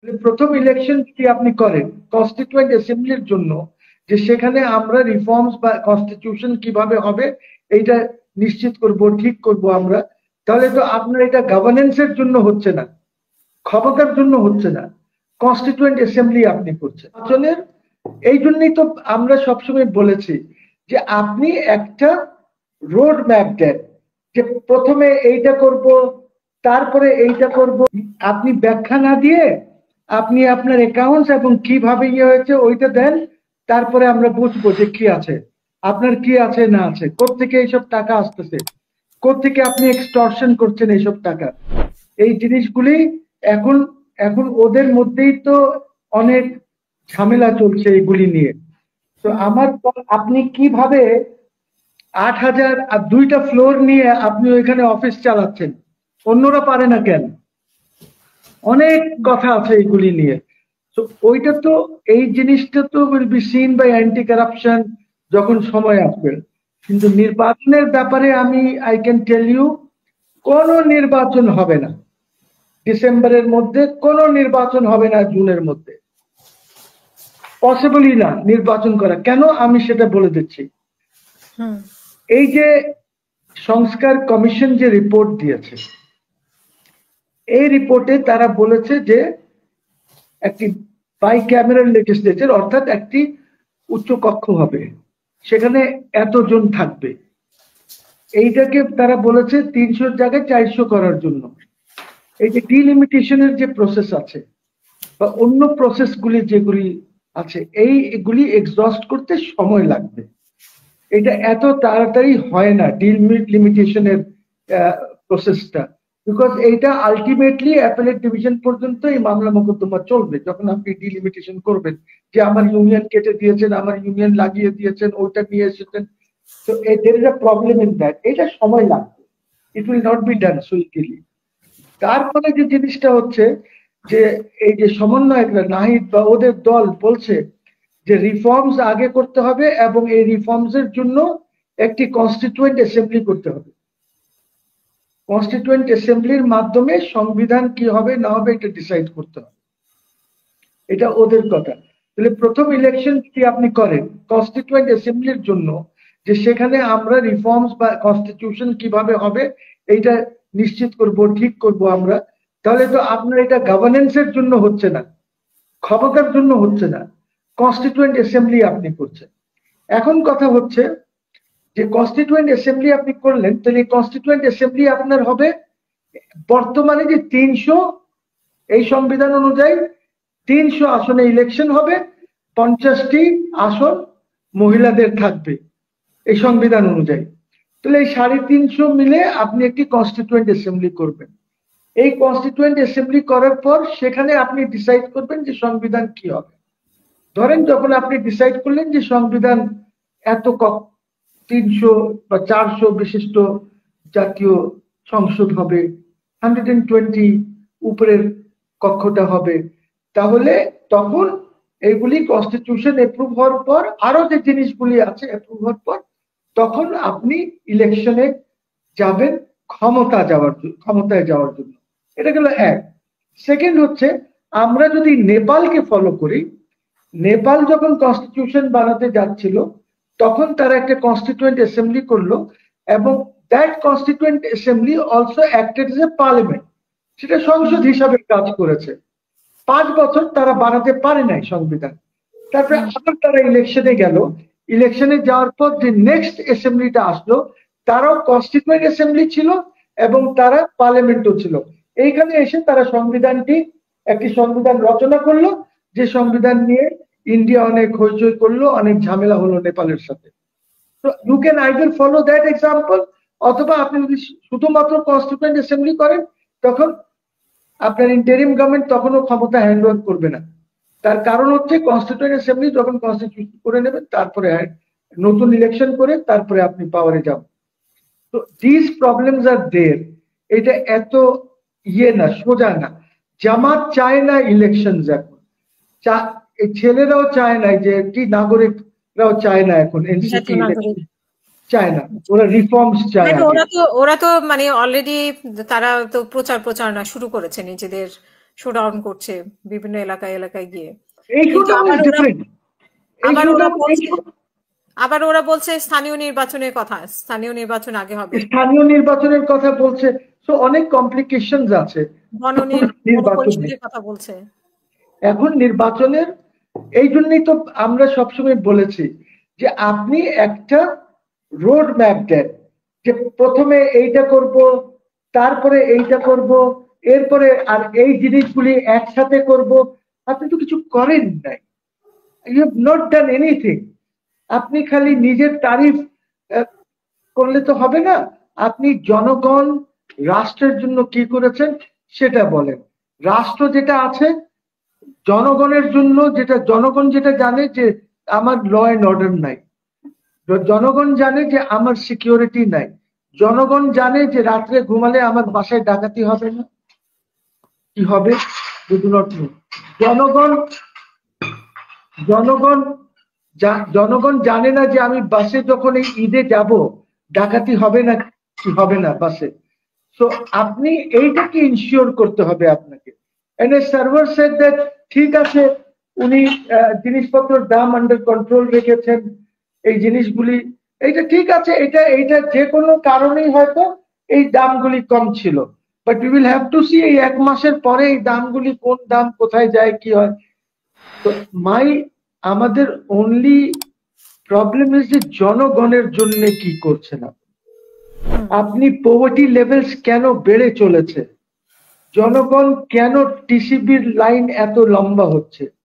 প্রথম ইলেকশন যদি আপনি করেন কনস্টিটিউয়েন্ট অ্যাসেম্বলির জন্য, যে সেখানে আমরা রিফর্মস বা কনস্টিটিউশন কিভাবে হবে এইটা নিশ্চিত করব, ঠিক করব আমরা, তাহলে তো আপনার এটা গভর্নেন্সের জন্য হচ্ছে না, ক্ষমতার জন্য হচ্ছে না, কনস্টিটিউয়েন্ট অ্যাসেম্বলি আপনি করছেন আসলে। এই জন্যই তো আমরা সবসময় বলেছি যে আপনি একটা রোড ম্যাপ দেন, যে প্রথমে এইটা করব, তারপরে এইটা করব। আপনি ব্যাখ্যা না দিয়ে আপনি আপনার অ্যাকাউন্টস এবং কিভাবে ইয়ে হয়েছে ওইটা দেন, তারপরে আমরা বুঝবো যে কি আছে, আপনার কি আছে না আছে, কোত্থেকে এইসব টাকা আসতেছে, কোত্থেকে আপনি এক্সটর্শন করছেন এইসব টাকা। এই জিনিসগুলি এখন এখন ওদের মধ্যেই তো অনেক ঝামেলা চলছে এইগুলি নিয়ে। তো আমার আপনি কিভাবে 8,000 আর 2টা ফ্লোর নিয়ে আপনি ওইখানে অফিস চালাচ্ছেন, অন্যরা পারে না কেন? অনেক কথা আছে এইগুলি নিয়ে। তো ওইটা তো, এই জিনিসটা তো will be seen by anti corruption যখন সময় আসবে। কিন্তু নির্বাচনের ব্যাপারে আমি আই ক্যান টেল ইউ, কোনো নির্বাচন হবে না ডিসেম্বরের মধ্যে, কোনো নির্বাচন হবে না জুনের মধ্যে, পসিবলই না নির্বাচন করা। কেন আমি সেটা বলে দিচ্ছি। এই যে সংস্কার কমিশন যে রিপোর্ট দিয়েছে, এই রিপোর্টে তারা বলেছে যে একটি বাইক্যামেরাল লেজিসলেচার, অর্থাৎ একটি উচ্চ কক্ষ হবে, সেখানে এতজন থাকবে। এইটাকে তারা বলেছে 300 জায়গায় 400 করার জন্য। এই যে ডিলিমিটেশনের যে প্রসেস আছে বা অন্য প্রসেসগুলি যেগুলি আছে, এইগুলি এক্সস্ট করতে সময় লাগবে। এটা এত তাড়াতাড়ি হয় না ডিলিমিটেশনের প্রসেসটা, বিকজ এইটা আলটিমেটলি অ্যাপেলেট ডিভিশন পর্যন্ত এই মামলা মোকদ্দমা চলবে। যখন আপনি ডিলিমিটেশন করবেন যে আমার ইউনিয়ন কেটে দিয়েছেন, আমার ইউনিয়ন লাগিয়ে দিয়েছেন, ওইটা নিয়ে এসেছেন, তো there is a problem in that. এটা সময় লাগবে, it will not be done so easily. তারপরে যে জিনিসটা হচ্ছে যে এই যে সমন্বয়করা নাহিদ বা ওদের দল বলছে যে রিফর্মস আগে করতে হবে এবং এই রিফর্মস এর জন্য একটি কনস্টিটিউয়েন্ট অ্যাসেম্বলি করতে হবে। কনস্টিটিউয়েন্ট অ্যাসেম্বলির মাধ্যমে সংবিধান কি হবে না হবে এটা ডিসাইড করতে হবে, এটা ওদের কথা। তাহলে প্রথম ইলেকশন যদি আপনি করেন কনস্টিটিউয়েন্ট অ্যাসেম্বলির জন্য, যে সেখানে আমরা রিফর্মস বা কনস্টিটিউশন কিভাবে হবে এইটা নিশ্চিত করব, ঠিক করব আমরা, তাহলে তো আপনার এটা গভর্নেন্সের জন্য হচ্ছে না, ক্ষমতার জন্য হচ্ছে না, কনস্টিটিউয়েন্ট অ্যাসেম্বলি আপনি করছেন। এখন কথা হচ্ছে যে কনস্টিটিউয়েন্ট অ্যাসেম্বলি আপনি করলেন, তাহলে কনস্টিটিউয়েন্ট অ্যাসেম্বলি আপনার হবে বর্তমানে যে 300, এই সংবিধান অনুযায়ী 300 আসনে ইলেকশন হবে, 50টি আসন মহিলাদের থাকবে এই সংবিধান অনুযায়ী। তাহলে এই 350 মিলে আপনি একটি কনস্টিটিউয়েন্ট অ্যাসেম্বলি করবেন। এই কনস্টিটিউয়েন্ট অ্যাসেম্বলি করার পর সেখানে আপনি ডিসাইড করবেন যে সংবিধান কি হবে। ধরেন যখন আপনি ডিসাইড করলেন যে সংবিধান এত 300 বা 400 বিশিষ্ট জাতীয় সংসদ হবে, 120 উপরের কক্ষটা হবে, তাহলে তখন এইগুলি কনস্টিটিউশন এপ্রুভ হওয়ার পর, আরো যে জিনিসগুলি আছে এপ্রুভ হওয়ার পর, তখন আপনি ইলেকশনে যাবেন ক্ষমতায় যাওয়ার জন্য। এটা গেল এক। সেকেন্ড হচ্ছে, আমরা যদি নেপালকে ফলো করি, নেপাল যখন কনস্টিটিউশন বানাতে যাচ্ছিল তখন তারা একটা কনস্টিটিউয়েন্ট অ্যাসেম্বলি করলো, এবং that constituent assembly also acted as a parliament, সেটা সংসদ হিসাবে কাজ করেছে। 5 বছর তারা বানাতে পারে নাই সংবিধান। তারপরে আবার তারা ইলেকশনে গেল, ইলেকশনে যাওয়ার পর যে নেক্সট অ্যাসেম্বলিটা আসলো, তারাও কনস্টিটিউয়েন্ট অ্যাসেম্বলি ছিল এবং তারা পার্লামেন্টও ছিল। এইখানে এসে তারা একটি সংবিধান রচনা করলো, যে সংবিধান নিয়ে ইন্ডিয়া অনেক হইচই করলো, অনেক ঝামেলা হলো নেপালের সাথে। তো you can either follow that example, অথবা আপনি যদি শুধুমাত্র কনস্টিটিউয়েন্ট অ্যাসেম্বলি করেন, তখন আপনার ইন্টারিম গভর্নমেন্ট তখনও ক্ষমতা হ্যান্ড ওভার করবে না। তার কারণ হচ্ছে কনস্টিটিউয়েন্ট অ্যাসেম্বলি যখন কনস্টিটিউশন করে নেবেন, তারপরে নতুন ইলেকশন করে তারপরে আপনি পাওয়ারে যাবেন। তো দিস প্রবলেমস আর দেয়ার। এটা এত না, সোজা না। জামাত চায় না ইলেকশন, এখন ছেলেরাও চায় না, যে কি নাগরিকরাও চায় না এখন এনসিপি চায় না, ওরা রিফর্মস চায়। ওরা তো মানে অলরেডি তারা তো প্রচারণা শুরু করেছে নিজেদের শোডাউন করছে বিভিন্ন এলাকায় এলাকায় গিয়ে। এই কিন্তু শোডাউন ইজ ডিফারেন্ট। আবার ওরা বলছে স্থানীয় নির্বাচনের কথা, স্থানীয় নির্বাচন আগে হবে, স্থানীয় নির্বাচনের কথা বলছে। তো অনেক কমপ্লিকেশনস আছে গণপরিষদের কথা বলছে। এখন নির্বাচনের এই জন্যই তো আমরা সবসময় বলেছি যে আপনি একটা রোড ম্যাপ দেন, যে প্রথমে এইটা করব, তারপরে এইটা করব, এরপরে আর এই জিনিসগুলি একসাথে করব। আপনি তো কিছু করেন নাই, you have not done anything. আপনি খালি নিজের তারিফ করলে তো হবে না। আপনি জনগণ রাষ্ট্রের জন্য কি করেছেন সেটা বলেন। রাষ্ট্র যেটা আছে জনগণের জন্য, যেটা জনগণ যেটা জানে যে আমার ল এন্ড অর্ডার নাই, জনগণ জানে যে আমার সিকিউরিটি নাই, জনগণ জানে যে রাত্রে ঘুমালে আমার বাসায় ডাকাতি হবে না। কি হবে? জনগণ জনগণ জনগণ জানে না যে আমি বাসে যখন এই ঈদে যাব ডাকাতি হবে না কি হবে না বাসে। সো আপনি এইটাকে ইনশিওর করতে হবে আপনাকে। And a server said that ঠিক আছে, উনি জিনিসপত্রের দাম আন্ডার কন্ট্রোল রেখেছেন, এই জিনিসগুলি এইটা ঠিক আছে, এইটা যে কোনো কারণেই হয়তো এই দামগুলি কম ছিল, but we will have to see এই 1 মাসের পরে এই দামগুলি কোন দাম কোথায় যায় কি হয়। তো আমাদের অনলি প্রবলেম ইজ যে জনগণের জন্য কি করছে না। আপনি পভার্টি লেভেলস কেন বেড়ে চলেছে, জনগণ কেন টিসিবির লাইন এত লম্বা হচ্ছে,